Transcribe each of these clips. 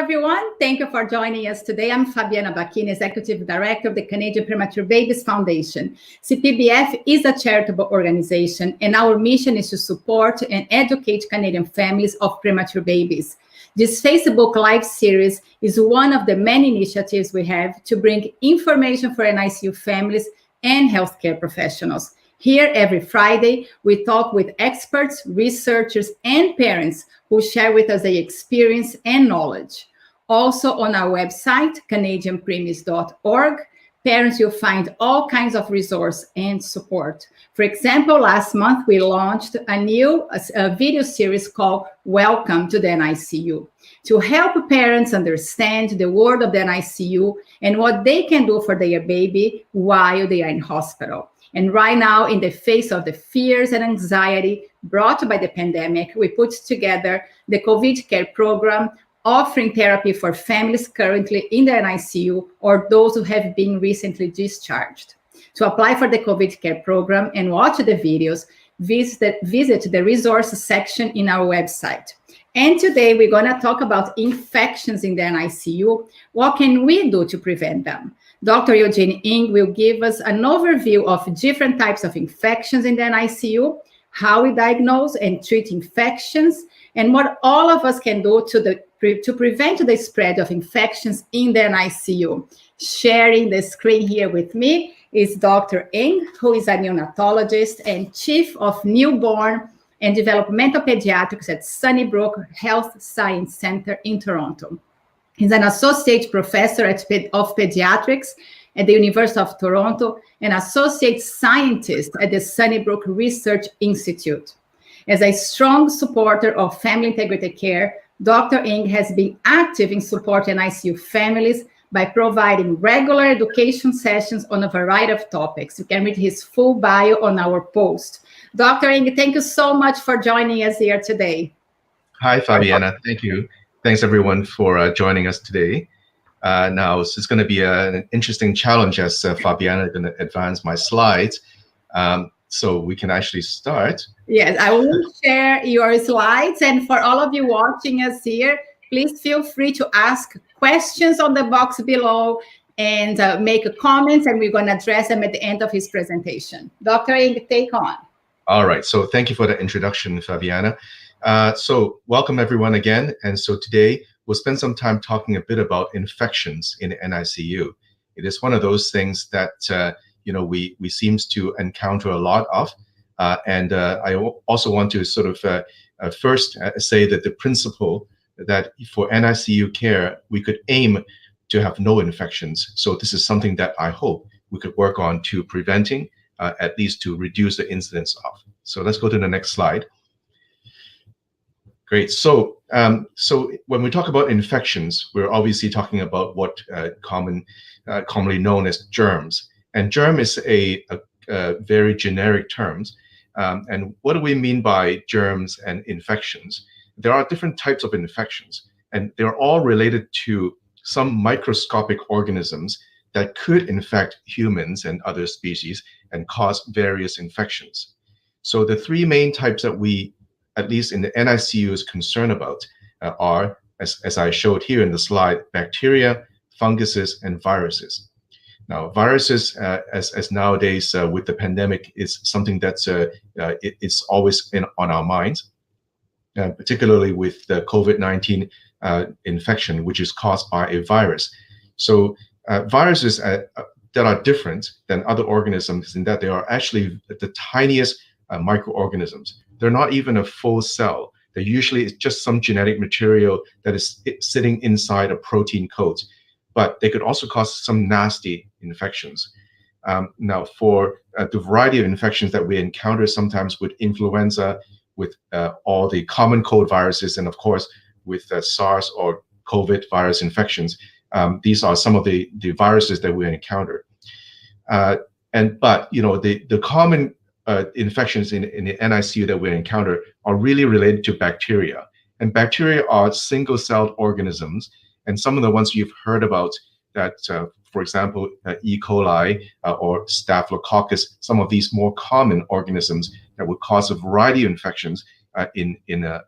everyone. Thank you for joining us today. I'm Fabiana Bacchini, Executive Director of the Canadian Premature Babies Foundation. CPBF is a charitable organization, and our mission is to support and educate Canadian families of premature babies. This Facebook Live series is one of the many initiatives we have to bring information for NICU families and healthcare professionals. Here every Friday, we talk with experts, researchers, and parents who share with us their experience and knowledge. Also on our website, canadianpremis.org, parents will find all kinds of resources and support. For example, last month, we launched a new video series called Welcome to the NICU to help parents understand the world of the NICU and what they can do for their baby while they are in hospital. And right now, in the face of the fears and anxiety brought by the pandemic, we put together the COVID care program, offering therapy for families currently in the NICU or those who have been recently discharged. To apply for the COVID care program and watch the videos, visit the resources section in our website. And today we're going to talk about infections in the NICU. What can we do to prevent them? Dr. Eugene Ng will give us an overview of different types of infections in the NICU, how we diagnose and treat infections, and what all of us can do to prevent the spread of infections in the NICU. Sharing the screen here with me is Dr. Ng, who is a neonatologist and Chief of Newborn and Developmental Pediatrics at Sunnybrook Health Science Center in Toronto. He's an associate professor of pediatrics at the University of Toronto and associate scientist at the Sunnybrook Research Institute. As a strong supporter of family integrated care, Dr. Ng has been active in supporting NICU families by providing regular education sessions on a variety of topics. You can read his full bio on our post. Dr. Ng, thank you so much for joining us here today. Hi, Fabiana. Thank you. Thanks, everyone, for joining us today. Now, it's going to be an interesting challenge as Fabiana is going to advance my slides. So we can actually start. Yes, I will share your slides. And for all of you watching us here, please feel free to ask questions on the box below and make comments, and we're going to address them at the end of his presentation. Dr. Ng, take on. All right. So thank you for the introduction, Fabiana. So welcome everyone again. And so today we'll spend some time talking a bit about infections in the NICU. It is one of those things that we seems to encounter a lot of. And I also want to sort of first say that the principle that for NICU care, we could aim to have no infections. So this is something that I hope we could work on to preventing, at least to reduce the incidence of. So let's go to the next slide. Great. So when we talk about infections, we're obviously talking about what commonly known as germs. And germ is a very generic term. And what do we mean by germs and infections? There are different types of infections, and they're all related to some microscopic organisms that could infect humans and other species and cause various infections. So the three main types that we, at least in the NICU, is concerned about are, as I showed here in the slide, bacteria, funguses, and viruses. Now, viruses, as nowadays with the pandemic, is something that's it's always on our minds, particularly with the COVID-19 infection, which is caused by a virus. So viruses that are different than other organisms in that they are actually the tiniest microorganisms. They're not even a full cell. They're usually just some genetic material that is sitting inside a protein coat, but they could also cause some nasty infections. Now, for the variety of infections that we encounter sometimes with influenza, with all the common cold viruses, and of course with SARS or COVID virus infections, these are some of the viruses that we encounter. But the common infections in the NICU that we encounter are really related to bacteria. And bacteria are single-celled organisms. And some of the ones you've heard about that, for example, E. coli or Staphylococcus, some of these more common organisms that would cause a variety of infections in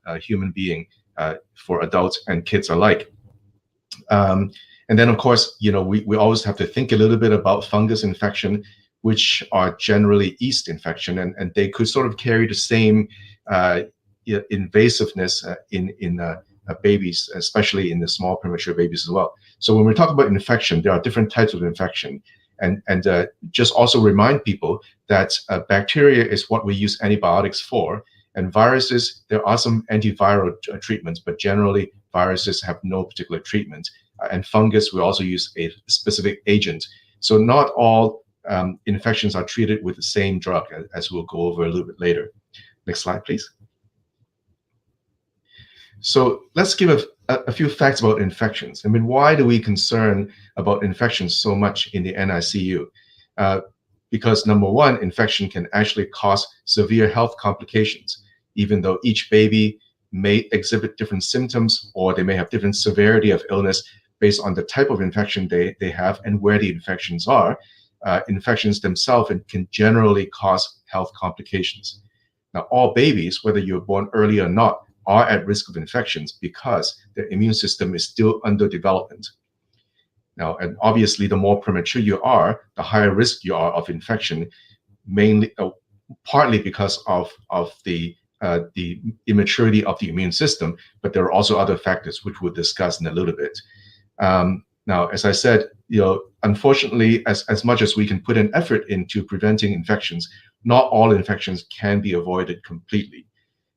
a human being for adults and kids alike. And then, of course, we always have to think a little bit about fungus infection, which are generally yeast infection, and they could sort of carry the same invasiveness in babies, especially in the small premature babies as well. So when we talk about infection, there are different types of infection. And just also remind people that bacteria is what we use antibiotics for, and viruses, there are some antiviral treatments, but generally viruses have no particular treatment. And fungus, we also use a specific agent. So not all infections are treated with the same drug, as we'll go over a little bit later. Next slide, please. So let's give a few facts about infections. I mean, why do we concern about infections so much in the NICU? Because number one, infection can actually cause severe health complications, even though each baby may exhibit different symptoms, or they may have different severity of illness based on the type of infection they have and where the infections are. Infections themselves can generally cause health complications. Now, all babies, whether you're born early or not, are at risk of infections because their immune system is still under development. Now, and obviously, the more premature you are, the higher risk you are of infection, mainly, partly because of the immaturity of the immune system, but there are also other factors which we'll discuss in a little bit. Now, as I said, unfortunately, as much as we can put an effort into preventing infections, not all infections can be avoided completely.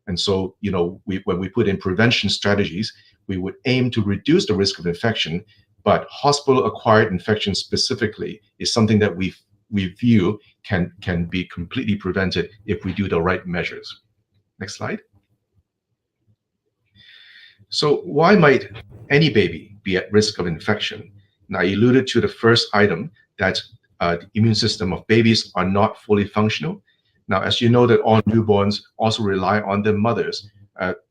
And so, when we put in prevention strategies, we would aim to reduce the risk of infection, but hospital-acquired infection specifically is something that we view can be completely prevented if we do the right measures. Next slide. So why might any baby be at risk of infection? Now, I alluded to the first item, that the immune system of babies are not fully functional. Now, as you know, that all newborns also rely on their mothers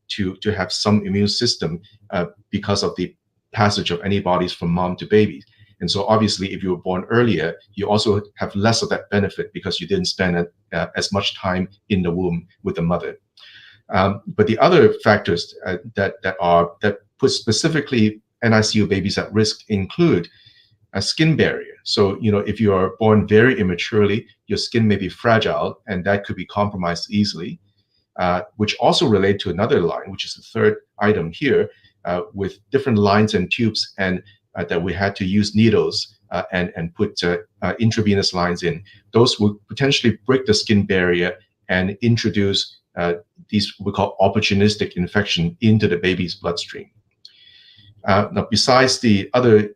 to have some immune system because of the passage of antibodies from mom to baby. And so obviously, if you were born earlier, you also have less of that benefit because you didn't spend as much time in the womb with the mother. But the other factors that put specifically NICU babies at risk include a skin barrier. So, if you are born very immaturely, your skin may be fragile, and that could be compromised easily, which also relate to another line, which is the third item here, with different lines and tubes, and that we had to use needles and put intravenous lines in. Those would potentially break the skin barrier and introduce these we call opportunistic infection into the baby's bloodstream. Now, besides the other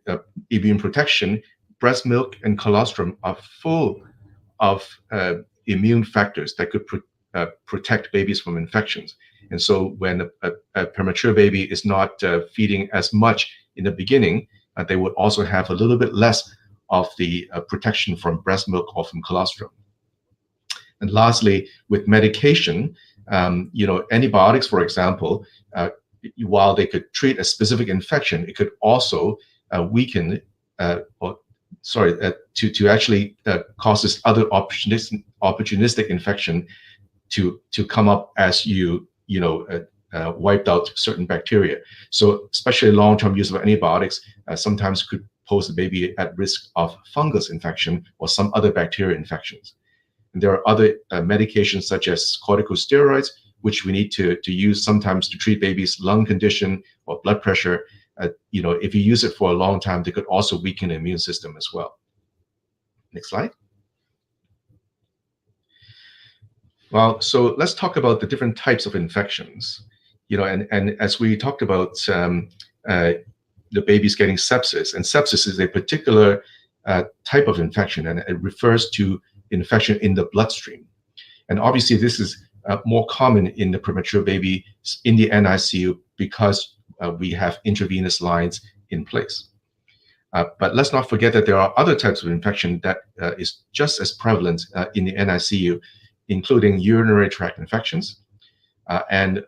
immune protection, breast milk and colostrum are full of immune factors that could protect babies from infections. And so when a premature baby is not feeding as much in the beginning, they would also have a little bit less of the protection from breast milk or from colostrum. And lastly, with medication, antibiotics, for example, while they could treat a specific infection, it could also weaken, to actually cause this other opportunistic infection to come up as you wiped out certain bacteria. So especially long-term use of antibiotics sometimes could pose the baby at risk of fungus infection or some other bacteria infections. And there are other medications such as corticosteroids, which we need to use sometimes to treat babies' lung condition or blood pressure. If you use it for a long time, they could also weaken the immune system as well. Next slide. Well, so let's talk about the different types of infections. And as we talked about the babies getting sepsis, and sepsis is a particular type of infection, and it refers to infection in the bloodstream. And obviously, this is more common in the premature baby in the NICU because we have intravenous lines in place. But let's not forget that there are other types of infection that is just as prevalent in the NICU, including urinary tract infections. And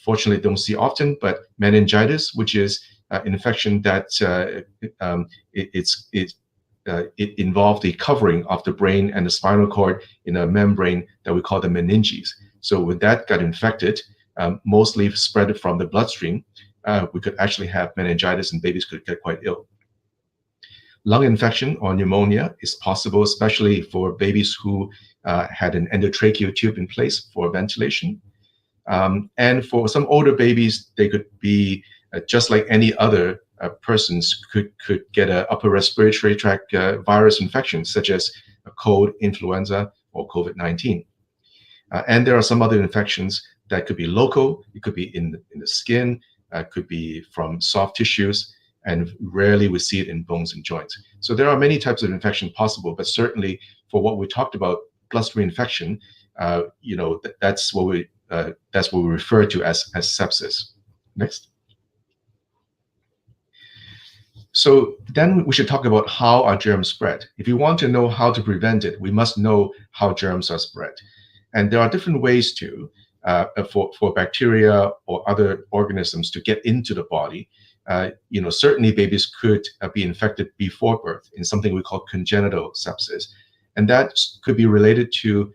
fortunately, don't see often, but meningitis, which is an infection that it involved the covering of the brain and the spinal cord in a membrane that we call the meninges. So when that got infected, mostly spread from the bloodstream, we could actually have meningitis and babies could get quite ill. Lung infection or pneumonia is possible, especially for babies who had an endotracheal tube in place for ventilation. And for some older babies, they could be just like any other persons could get an upper respiratory tract virus infection, such as a cold, influenza, or COVID-19. And there are some other infections that could be local. It could be in the skin, could be from soft tissues, and rarely we see it in bones and joints. So there are many types of infection possible, but certainly for what we talked about, bloodstream infection, that's what we refer to as sepsis. Next. So then we should talk about how are germs spread. If you want to know how to prevent it, we must know how germs are spread. And there are different ways to, for bacteria or other organisms to get into the body. Certainly babies could be infected before birth in something we call congenital sepsis. And that could be related to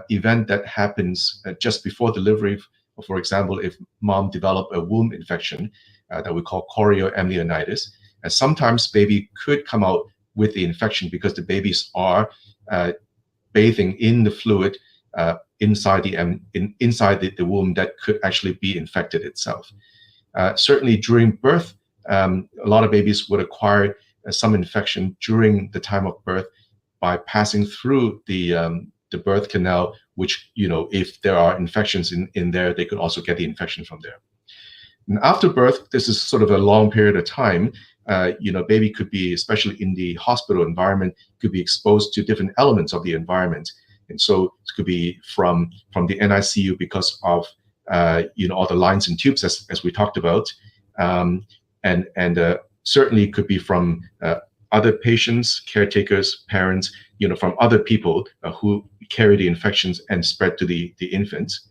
event that happens just before delivery. For example, if mom developed a womb infection that we call chorioamnionitis, and sometimes baby could come out with the infection because the babies are bathing in the fluid inside the womb that could actually be infected itself. Certainly during birth, a lot of babies would acquire some infection during the time of birth by passing through the birth canal, which, if there are infections in there, they could also get the infection from there. And after birth, this is sort of a long period of time. Baby could be, especially in the hospital environment, could be exposed to different elements of the environment. And so it could be from the NICU because of all the lines and tubes as we talked about, and certainly could be from other patients, caretakers, parents, from other people who carry the infections and spread to the infants.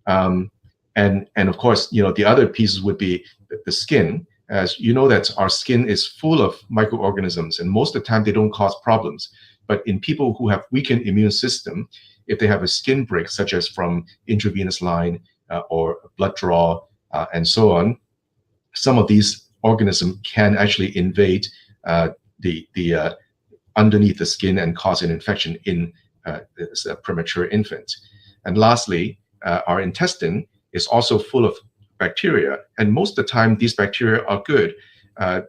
And of course, the other pieces would be the skin. As you know, that our skin is full of microorganisms, and most of the time they don't cause problems. But in people who have weakened immune system, if they have a skin break, such as from intravenous line or blood draw and so on, some of these organisms can actually invade the underneath the skin and cause an infection in a premature infant. And lastly, our intestine is also full of bacteria, and most of the time these bacteria are good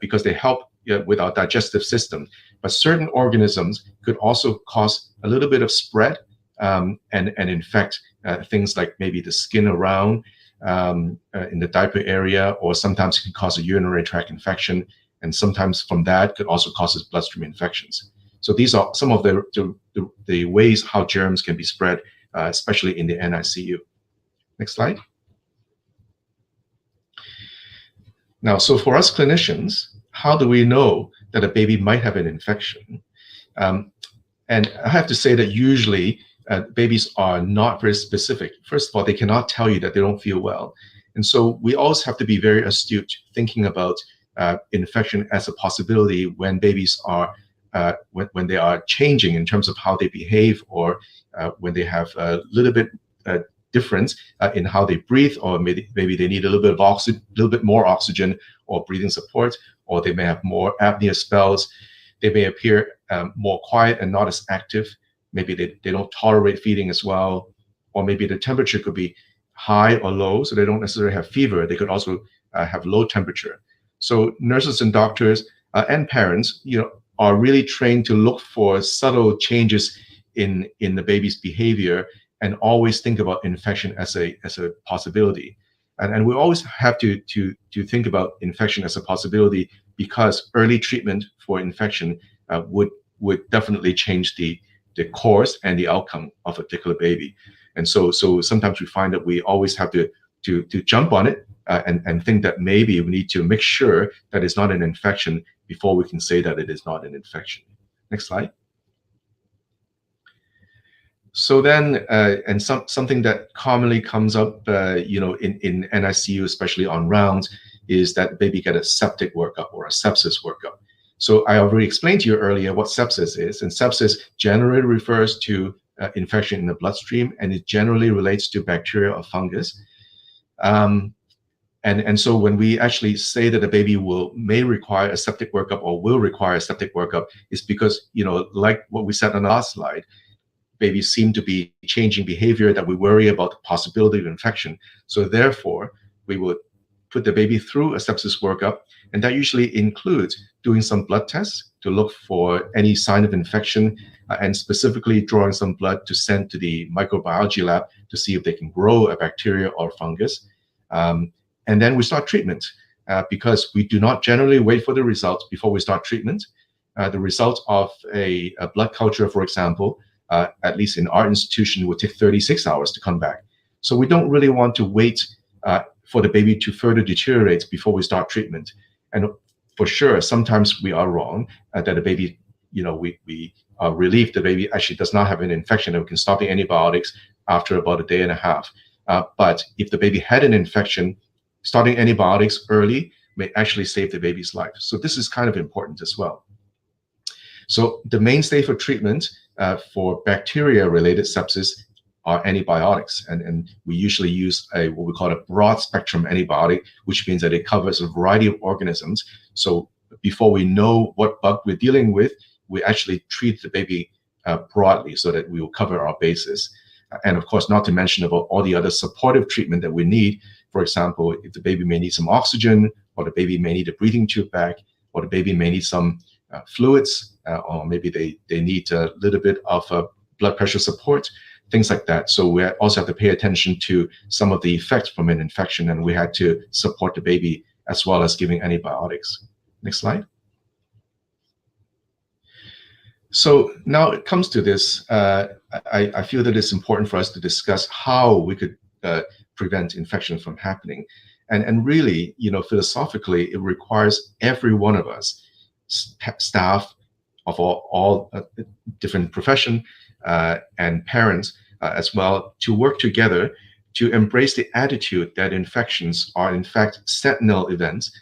because they help with our digestive system. But certain organisms could also cause a little bit of spread and infect things like maybe the skin around in the diaper area, or sometimes it can cause a urinary tract infection, and sometimes from that could also cause bloodstream infections. So these are some of the ways how germs can be spread, especially in the NICU. Next slide. Now, so for us clinicians, how do we know that a baby might have an infection? And I have to say that usually babies are not very specific. First of all, they cannot tell you that they don't feel well. And so we always have to be very astute, thinking about infection as a possibility when babies are, when they are changing in terms of how they behave, or when they have a little bit difference in how they breathe, or maybe they need a little bit of oxygen, a little bit more oxygen or breathing support, or they may have more apnea spells. They may appear more quiet and not as active. Maybe they don't tolerate feeding as well, or maybe the temperature could be high or low, so they don't necessarily have fever. They could also have low temperature. So nurses and doctors and parents, are really trained to look for subtle changes in the baby's behavior, and always think about infection as a possibility. And we always have to think about infection as a possibility, because early treatment for infection would definitely change the course and the outcome of a particular baby. And so sometimes we find that we always have to jump on it and think that maybe we need to make sure that it's not an infection before we can say that it is not an infection. Next slide. So then, and something that commonly comes up, in NICU, especially on rounds, is that baby get a septic workup or a sepsis workup. So I already explained to you earlier what sepsis is, and sepsis generally refers to infection in the bloodstream, and it generally relates to bacteria or fungus. And so when we actually say that a baby may require a septic workup or will require a septic workup, it's because, like what we said on the last slide, babies seem to be changing behavior, that we worry about the possibility of infection. So therefore, we would put the baby through a sepsis workup, and that usually includes doing some blood tests to look for any sign of infection, and specifically drawing some blood to send to the microbiology lab to see if they can grow a bacteria or fungus. And then we start treatment, because we do not generally wait for the results before we start treatment. The results of a blood culture, for example, at least in our institution, would take 36 hours to come back. So we don't really want to wait for the baby to further deteriorate before we start treatment. And for sure, sometimes we are wrong, that the baby, we are relieved the baby actually does not have an infection, and we can stop the antibiotics after about a day and a half. But if the baby had an infection, starting antibiotics early may actually save the baby's life. So this is kind of important as well. So the mainstay for treatment for bacteria-related sepsis are antibiotics, and we usually use what we call a broad spectrum antibiotic, which means that it covers a variety of organisms. So before we know what bug we're dealing with, we actually treat the baby broadly so that we will cover our bases. And of course, not to mention about all the other supportive treatment that we need. For example, if the baby may need some oxygen, or the baby may need a breathing tube back, or the baby may need some fluids, or maybe they need a little bit of blood pressure support, things like that. So we also have to pay attention to some of the effects from an infection, and we had to support the baby as well as giving antibiotics. Next slide. So now it comes to this, I feel that it's important for us to discuss how we could prevent infection from happening. And really, philosophically, it requires every one of us, staff of all different profession and parents as well, to work together to embrace the attitude that infections are in fact sentinel events,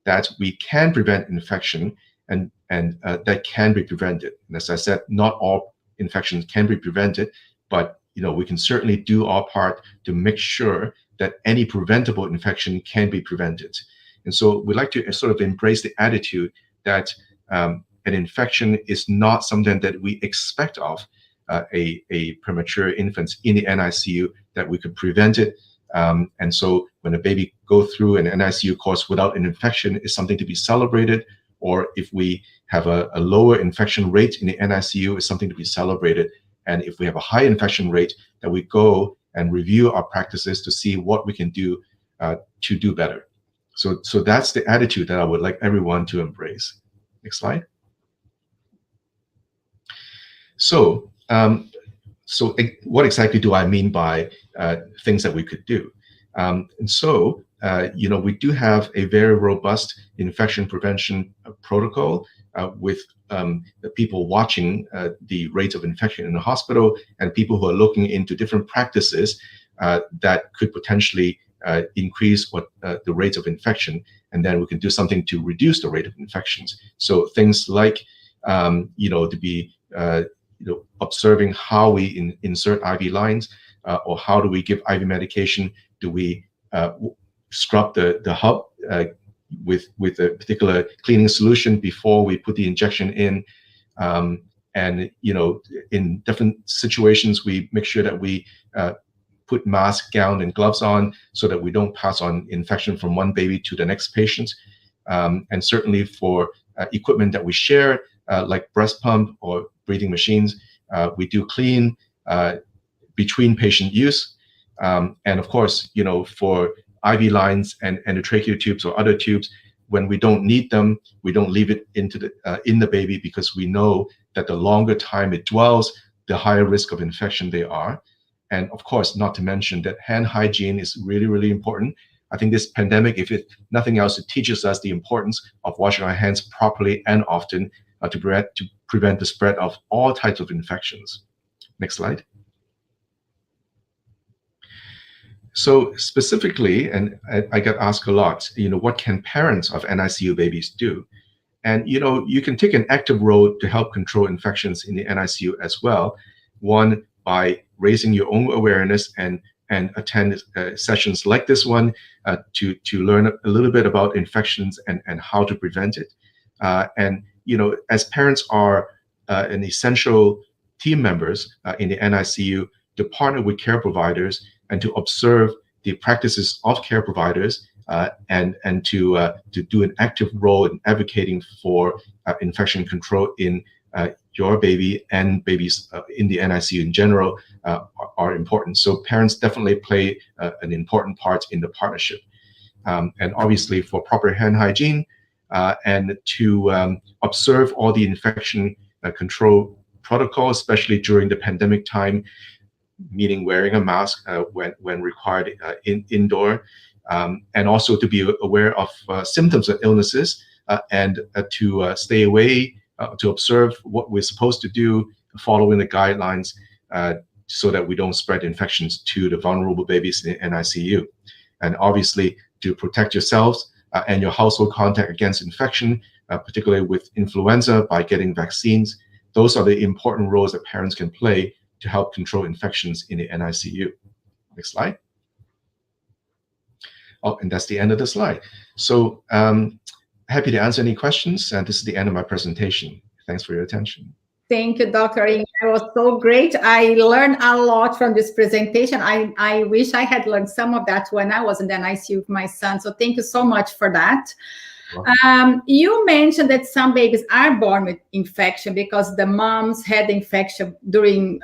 that we can prevent infection, and that can be prevented. And as I said, not all infections can be prevented, but we can certainly do our part to make sure that any preventable infection can be prevented. And so we like to sort of embrace the attitude that an infection is not something that we expect of a premature infant in the NICU, that we could prevent it. And so when a baby goes through an NICU course without an infection, is something to be celebrated. Or if we have a lower infection rate in the NICU, is something to be celebrated. And if we have a high infection rate, that we go and review our practices to see what we can do to do better. So that's the attitude that I would like everyone to embrace. Next slide. So what exactly do I mean by things that we could do? We do have a very robust infection prevention protocol with the people watching the rate of infection in the hospital, and people who are looking into different practices that could potentially increase the rate of infection, and then we can do something to reduce the rate of infections. So things like to be observing how we insert IV lines, or how do we give IV medication? Do we scrub the hub with a particular cleaning solution before we put the injection in? And in different situations, we make sure that we put mask, gown, and gloves on so that we don't pass on infection from one baby to the next patient. And certainly for equipment that we share, like breast pump or breathing machines, we do clean between patient use. And of course, for IV lines and endotracheal tubes or other tubes, when we don't need them, we don't leave it in the baby, because we know that the longer time it dwells, the higher risk of infection they are. And of course, not to mention that hand hygiene is really, really important. I think this pandemic, if nothing else, it teaches us the importance of washing our hands properly and often to prevent the spread of all types of infections. Next slide. So specifically, and I get asked a lot, what can parents of NICU babies do? And you can take an active role to help control infections in the NICU as well. One, by raising your own awareness and and attend sessions like this one to learn a little bit about infections and how to prevent it. And as parents are an essential team members in the NICU, to partner with care providers and to observe the practices of care providers and to do an active role in advocating for infection control in your baby and babies in the NICU in general are important. So parents definitely play an important part in the partnership. And obviously for proper hand hygiene and to observe all the infection control protocols, especially during the pandemic time, meaning wearing a mask when required indoor, and also to be aware of symptoms of illnesses and to stay away, to observe what we're supposed to do following the guidelines so that we don't spread infections to the vulnerable babies in NICU. And obviously to protect yourselves and your household contact against infection, particularly with influenza, by getting vaccines. Those are the important roles that parents can play to help control infections in the NICU. Next slide. Oh, and that's the end of the slide. So happy to answer any questions. And this is the end of my presentation. Thanks for your attention. Thank you, Dr. Ng. It was so great. I learned a lot from this presentation. I wish I had learned some of that when I was in the NICU with my son. So thank you so much for that. You mentioned that some babies are born with infection because the moms had infection during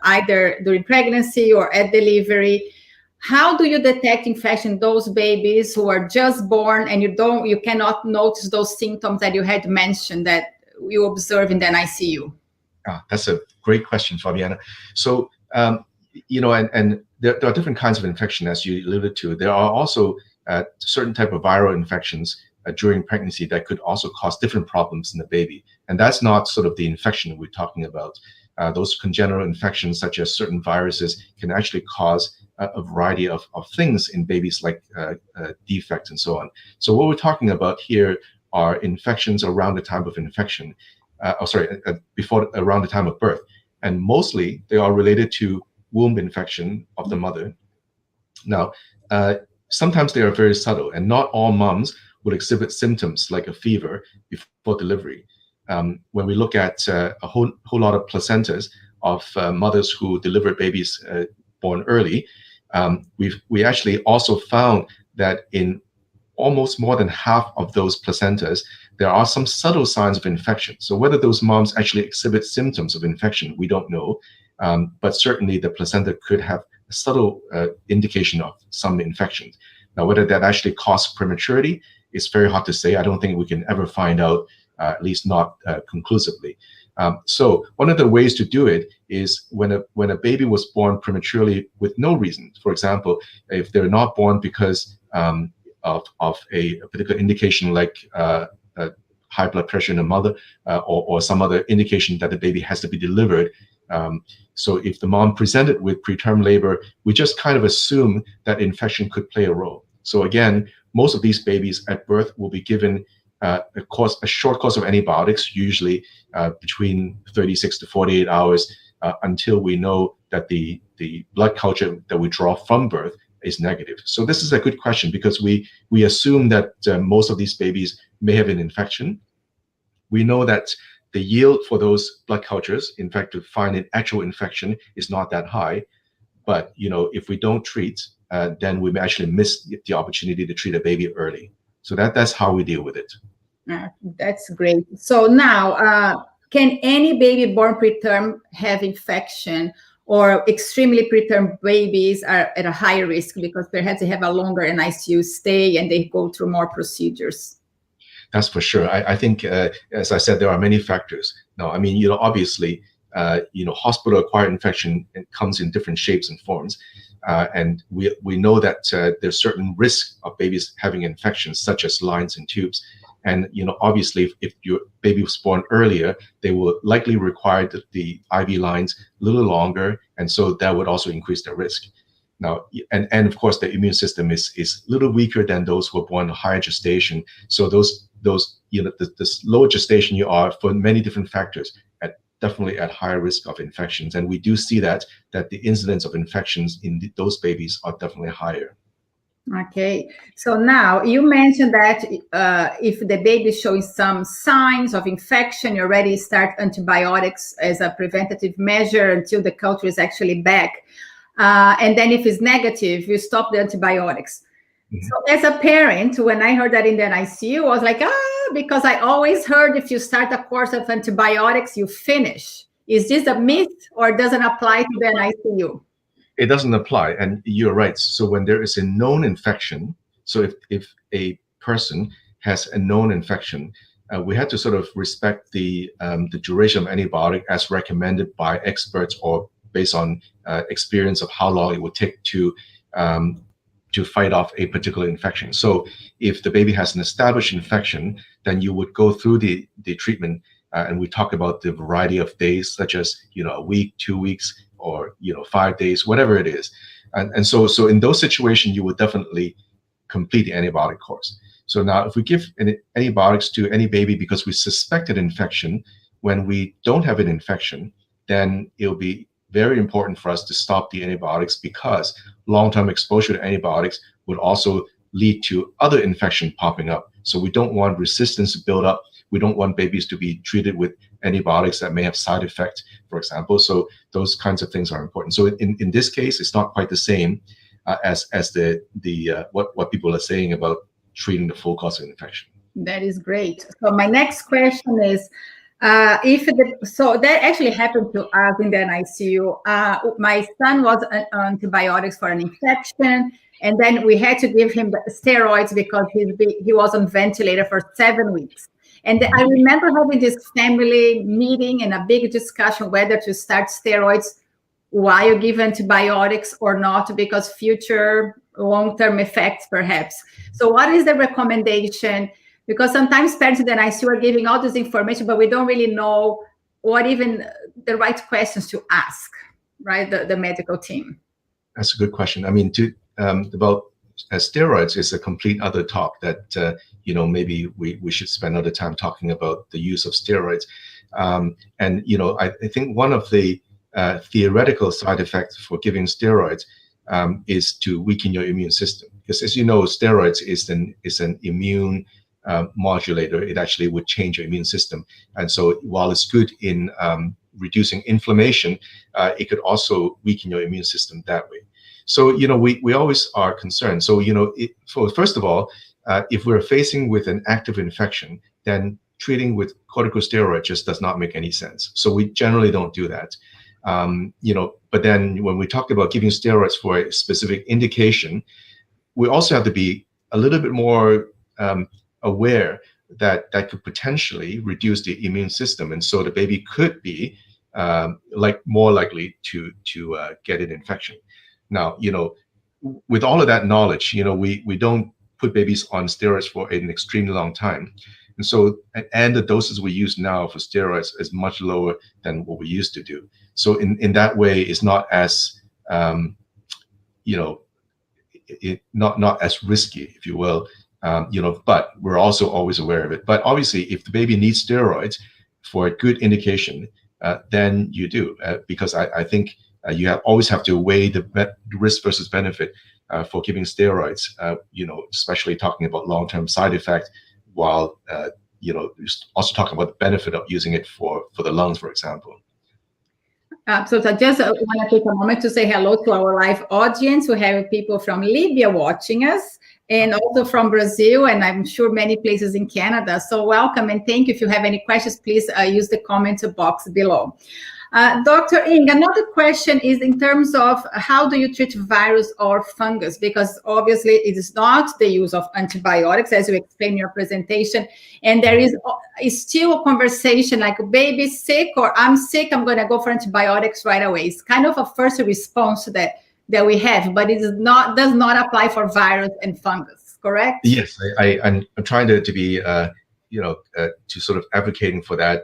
pregnancy or at delivery. How do you detect infection in those babies who are just born and you cannot notice those symptoms that you had mentioned that you observe in the NICU? That's a great question, Fabiana. So, and there are different kinds of infection, as you alluded to. There are also certain type of viral infections during pregnancy that could also cause different problems in the baby. And that's not sort of the infection we're talking about. Those congenital infections, such as certain viruses, can actually cause a variety of things in babies, like defects and so on. So what we're talking about here are infections around the time of infection, around the time of birth. And mostly they are related to womb infection of the mother. Now, sometimes they are very subtle, and not all moms will exhibit symptoms like a fever before delivery. When we look at a whole lot of placentas of mothers who delivered babies born early, we actually also found that in almost more than half of those placentas, there are some subtle signs of infection. So whether those moms actually exhibit symptoms of infection, we don't know. But certainly the placenta could have a subtle indication of some infections. Now, whether that actually causes prematurity is very hard to say. I don't think we can ever find out, at least not conclusively. So one of the ways to do it is when a baby was born prematurely with no reason. For example, if they're not born because of a particular indication like high blood pressure in the mother or some other indication that the baby has to be delivered. So if the mom presented with preterm labor, we just kind of assume that infection could play a role. So again, most of these babies at birth will be given a short course of antibiotics, usually between 36 to 48 hours until we know that the blood culture that we draw from birth is negative. So this is a good question because we assume that most of these babies may have an infection. We know that the yield for those blood cultures, in fact, to find an actual infection is not that high. But if we don't treat, then we may actually miss the opportunity to treat a baby early. So that's how we deal with it. That's great. So now, can any baby born preterm have infection, or extremely preterm babies are at a higher risk because perhaps they have a longer NICU stay and they go through more procedures? That's for sure. I think, as I said, there are many factors. Now, I mean, obviously, hospital-acquired infection comes in different shapes and forms. And we know that there's certain risk of babies having infections, such as lines and tubes. And, obviously, if your baby was born earlier, they will likely require the IV lines a little longer. And so that would also increase their risk. Now, and of course, the immune system is a little weaker than those who are born in higher gestation. So the slower gestation you are for many different factors definitely at higher risk of infections. And we do see that the incidence of infections in those babies are definitely higher. Okay, so now you mentioned that if the baby is showing some signs of infection, you already start antibiotics as a preventative measure until the culture is actually back. And then if it's negative, you stop the antibiotics. Mm-hmm. So as a parent, when I heard that in the NICU, I was like, because I always heard if you start a course of antibiotics, you finish. Is this a myth or doesn't apply to the NICU? It doesn't apply, and you're right. So when there is a known infection, so if a person has a known infection, we had to sort of respect the duration of antibiotic as recommended by experts or based on experience of how long it would take to fight off a particular infection. So if the baby has an established infection, then you would go through the treatment, and we talk about the variety of days, such as a week, 2 weeks, or 5 days, whatever it is. And so in those situations, you would definitely complete the antibiotic course. So now if we give antibiotics to any baby because we suspect an infection, when we don't have an infection, then it'll be very important for us to stop the antibiotics, because long-term exposure to antibiotics would also lead to other infection popping up. So we don't want resistance to build up. We don't want babies to be treated with antibiotics that may have side effects, for example. So those kinds of things are important. So in this case, it's not quite the same as what people are saying about treating the full cause of infection. That is great. So my next question is, so that actually happened to us in the NICU. My son was on antibiotics for an infection, and then we had to give him steroids because he was on ventilator for 7 weeks. And I remember having this family meeting and a big discussion whether to start steroids while you give antibiotics or not, because future long-term effects perhaps. So what is the recommendation? Because sometimes parents in the NICU are giving all this information, but we don't really know what even the right questions to ask, right? The medical team. That's a good question. I mean, about steroids is a complete other talk that maybe we should spend other time talking about the use of steroids. And I think one of the theoretical side effects for giving steroids is to weaken your immune system, because as you know, steroids is an immune modulator. It actually would change your immune system, and so while it's good in reducing inflammation, it could also weaken your immune system that way. So we always are concerned. So first of all, if we're facing with an active infection, then treating with corticosteroid just does not make any sense. So we generally don't do that. But then when we talk about giving steroids for a specific indication, we also have to be a little bit more aware that could potentially reduce the immune system, and so the baby could be more likely to get an infection. Now, with all of that knowledge, we don't put babies on steroids for an extremely long time, and so and the doses we use now for steroids is much lower than what we used to do. So in that way, it's not as not as risky, if you will. But we're also always aware of it. But obviously, if the baby needs steroids for a good indication, then you do, because I think you always have to weigh the risk versus benefit for giving steroids. Especially talking about long-term side effects, while also talking about the benefit of using it for the lungs, for example. So I just want to take a moment to say hello to our live audience. We have people from Libya watching us, and also from Brazil, and I'm sure many places in Canada. So welcome, and thank you. If you have any questions, please use the comment box below. Dr. Ng, another question is in terms of how do you treat virus or fungus? Because obviously it is not the use of antibiotics, as you explained in your presentation. And there is still a conversation like, baby's sick or I'm sick, I'm going to go for antibiotics right away. It's kind of a first response that we have, but it does not apply for virus and fungus, correct? Yes, I'm trying to be, to sort of advocating for that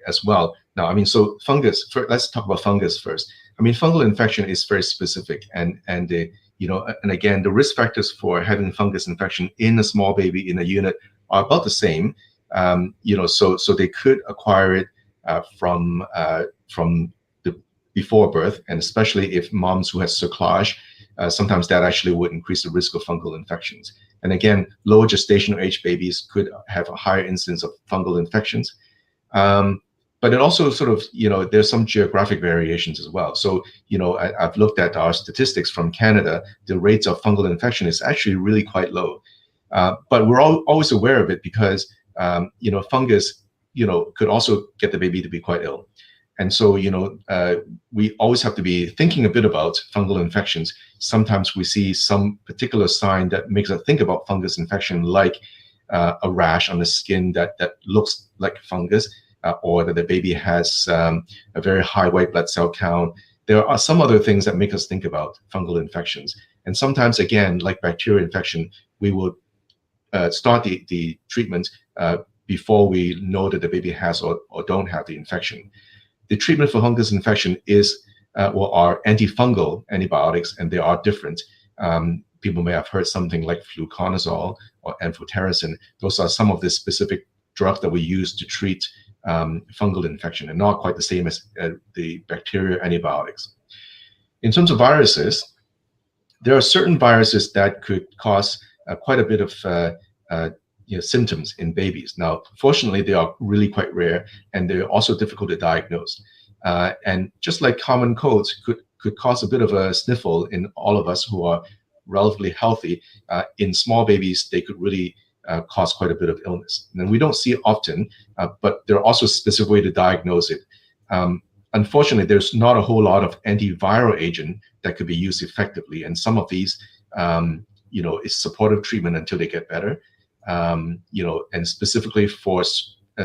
as well. Now, I mean, so fungus. Let's talk about fungus first. I mean, fungal infection is very specific, and again, the risk factors for having fungus infection in a small baby in a unit are about the same. So they could acquire it from the before birth, and especially if moms who has cerclage, sometimes that actually would increase the risk of fungal infections. And again, lower gestational age babies could have a higher incidence of fungal infections. But it also sort of, there's some geographic variations as well. So, I've looked at our statistics from Canada. The rates of fungal infection is actually really quite low. But we're always aware of it because, fungus, could also get the baby to be quite ill. And so, we always have to be thinking a bit about fungal infections. Sometimes we see some particular sign that makes us think about fungus infection, like a rash on the skin that looks like fungus, or that the baby has a very high white blood cell count. There are some other things that make us think about fungal infections. And sometimes, again, like bacterial infection, we will start the treatment before we know that the baby has or don't have the infection. The treatment for fungus infection are antifungal antibiotics, and they are different. People may have heard something like fluconazole or amphotericin. Those are some of the specific drugs that we use to treat fungal infection, and not quite the same as the bacterial antibiotics. In terms of viruses, there are certain viruses that could cause quite a bit of symptoms in babies. Now, fortunately, they are really quite rare, and they're also difficult to diagnose. And just like common colds could cause a bit of a sniffle in all of us who are relatively healthy, in small babies, they could really cause quite a bit of illness. And we don't see it often, but there are also specific ways to diagnose it. Unfortunately, there's not a whole lot of antiviral agent that could be used effectively. And some of these, is supportive treatment until they get better. And specifically for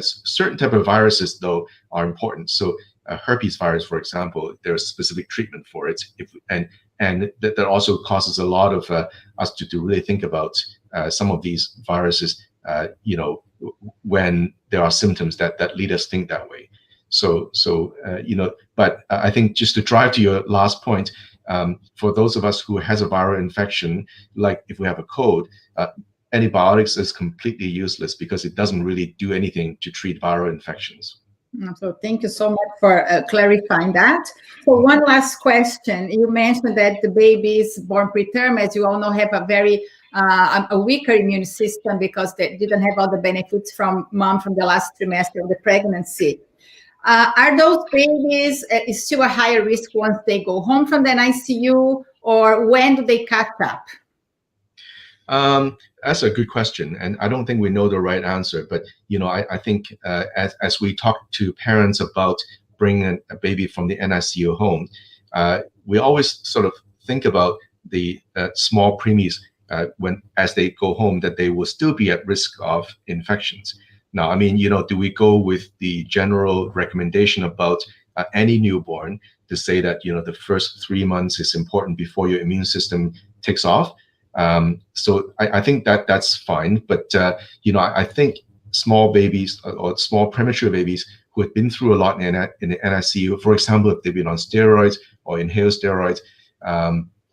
certain type of viruses, though, are important. So herpes virus, for example, there's specific treatment for it. And that also causes a lot of us to really think about some of these viruses, when there are symptoms that lead us to think that way. But I think just to drive to your last point, for those of us who has a viral infection, like if we have a cold, antibiotics is completely useless because it doesn't really do anything to treat viral infections. So thank you so much for clarifying that. So one last question. You mentioned that the babies born preterm, as you all know, have a very a weaker immune system because they didn't have all the benefits from mom from the last trimester of the pregnancy. Are those babies still a higher risk once they go home from the NICU, or when do they catch up? That's a good question, and I don't think we know the right answer. But I think as we talk to parents about bringing a baby from the NICU home, we always sort of think about the small preemies as they go home, that they will still be at risk of infections. Now, I mean, do we go with the general recommendation about any newborn to say that the first 3 months is important before your immune system takes off? So I think that's fine, but I think small babies or small premature babies who have been through a lot in the NICU, for example, if they've been on steroids or inhaled steroids,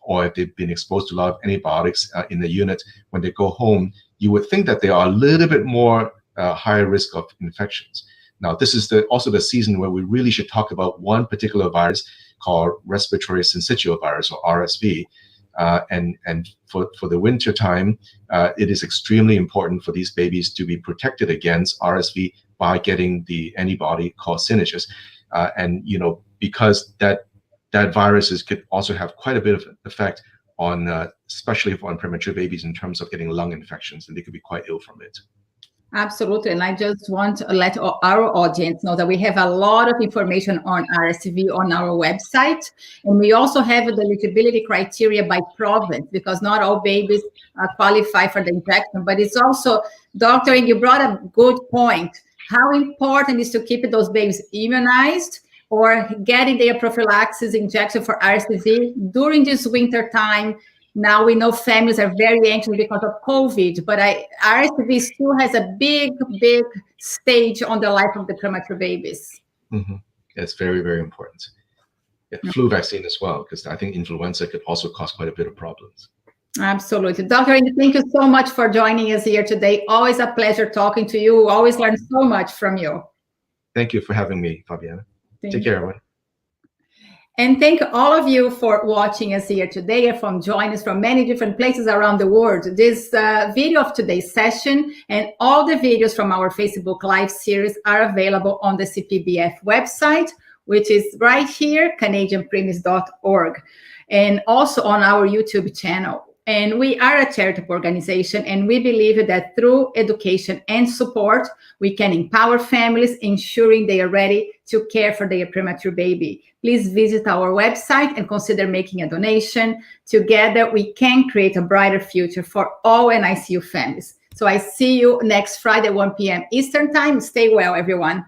or if they've been exposed to a lot of antibiotics in the unit, when they go home, you would think that they are a little bit more higher risk of infections. Now, this is also the season where we really should talk about one particular virus called respiratory syncytial virus, or RSV. And for the winter time, it is extremely important for these babies to be protected against RSV by getting the antibody called Synagis. And because that viruses could also have quite a bit of effect on, especially on premature babies, in terms of getting lung infections, and they could be quite ill from it. Absolutely. And I just want to let our audience know that we have a lot of information on RSV on our website. And we also have the eligibility criteria by province, because not all babies qualify for the injection. But it's also, Dr. Ng, you brought a good point. How important is to keep those babies immunized or getting their prophylaxis injection for RSV during this winter time. Now we know families are very anxious because of COVID, but RSV still has a big stage on the life of the premature babies. Mm-hmm. It's very, very important. Yeah, flu vaccine as well, because I think influenza could also cause quite a bit of problems. Absolutely. Dr. Ng, thank you so much for joining us here today. Always a pleasure talking to you. Always learn so much from you. Thank you for having me, Fabiana. Take care, everyone. And thank all of you for watching us here today and from joining us from many different places around the world. This video of today's session and all the videos from our Facebook Live series are available on the CPBF website, which is right here, canadianpremis.org, and also on our YouTube channel. And we are a charitable organization, and we believe that through education and support, we can empower families, ensuring they are ready to care for their premature baby. Please visit our website and consider making a donation. Together, we can create a brighter future for all NICU families. So I see you next Friday, 1 p.m. Eastern Time. Stay well, everyone.